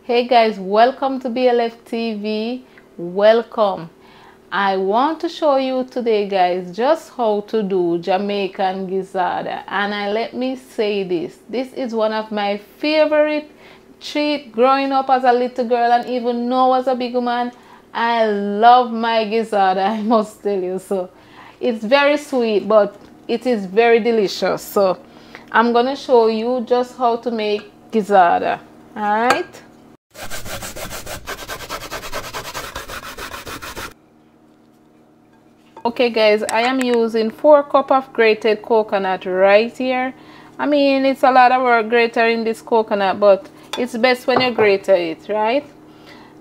Hey guys, welcome to BLFTv. Welcome. I want to show you today, guys, just how to do Jamaican Gizzada. And let me say this is one of my favorite treat growing up as a little girl and even now as a big woman. I love my Gizzada, I must tell you. So it's very sweet, but it is very delicious. So I'm gonna show you just how to make Gizzada. All right. Okay guys, I am using 4 cups of grated coconut right here. I mean, it's a lot of work grating this coconut, but it's best when you grate it, right?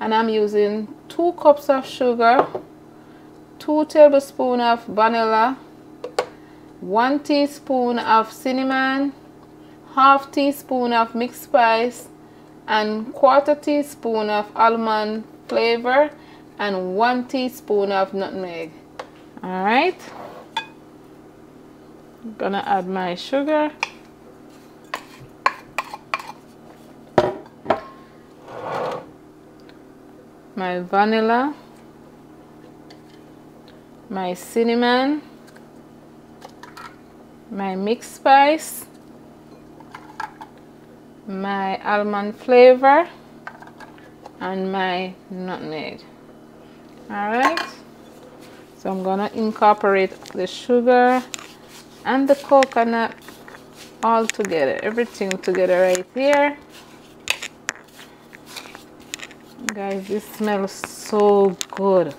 And I'm using 2 cups of sugar, 2 tablespoons of vanilla, 1 teaspoon of cinnamon, half teaspoon of mixed spice, and 1/4 teaspoon of almond flavor, and 1 teaspoon of nutmeg. All right, I'm gonna add my sugar, my vanilla, my cinnamon, my mixed spice, my almond flavor, and my nutmeg. All right. So I'm gonna incorporate the sugar and the coconut all together, everything together right here. Guys, this smells so good.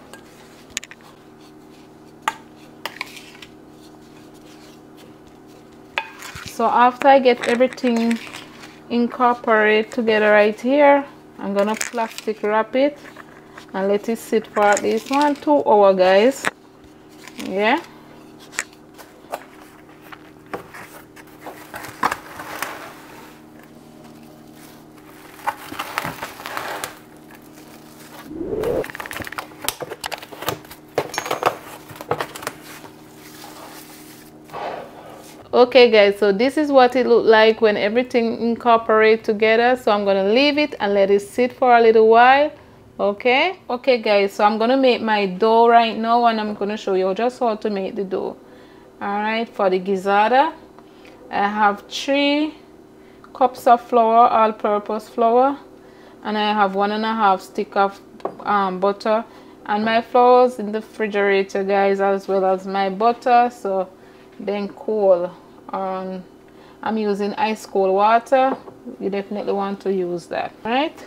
So after I get everything incorporated together right here, I'm gonna plastic wrap it and let it sit for at least 1-2 hours, guys. Yeah. Okay guys, so this is what it looked like when everything incorporated together. So I'm gonna leave it and let it sit for a little while. Okay guys, so I'm gonna make my dough right now and I'm gonna show you just how to make the dough. All right, for the Gizzada I have 3 cups of flour, all-purpose flour, and I have 1.5 stick of butter, and my flour's in the refrigerator, guys, as well as my butter. So then cool, I'm using ice cold water. You definitely want to use that, right?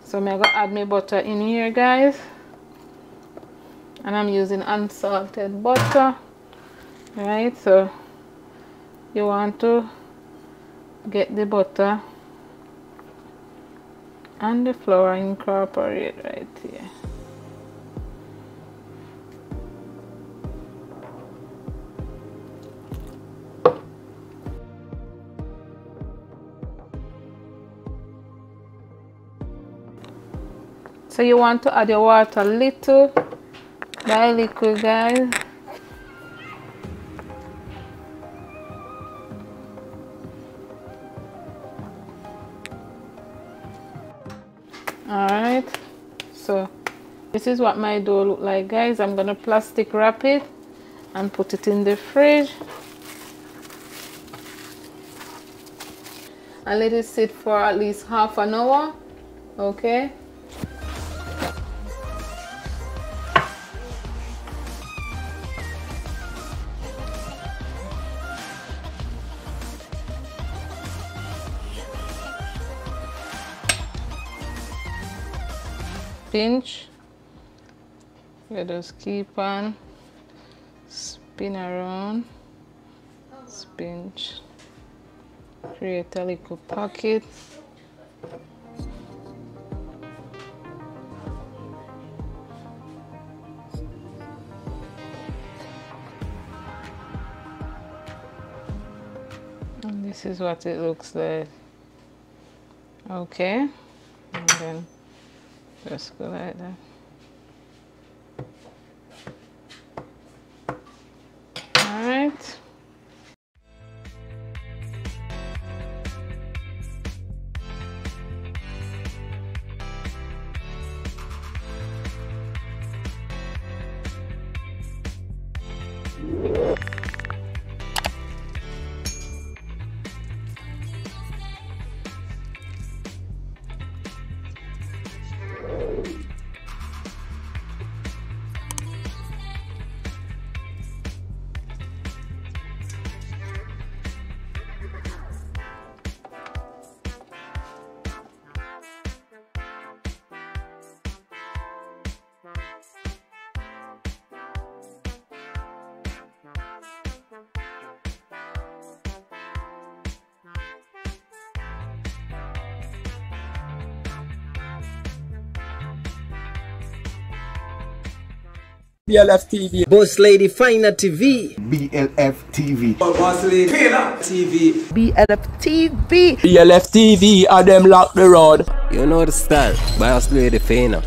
So I'm gonna add my butter in here, guys, and I'm using unsalted butter, right? So you want to get the butter and the flour incorporated right here. So you want to add your water little by little, guys. All right, so this is what my dough look like, guys. I'm gonna plastic wrap it and put it in the fridge and let it sit for at least half an hour. Okay. Pinch. You just keep on spin around, pinch, create a little pocket. And this is what it looks like. Okay, and then just go like that. All right. BLFTv. Boss Lady Finer TV. BLFTv. Boss Lady Finer TV. BLFTv. BLFTv, and them lock the road. You know the style. Boss Lady Finer.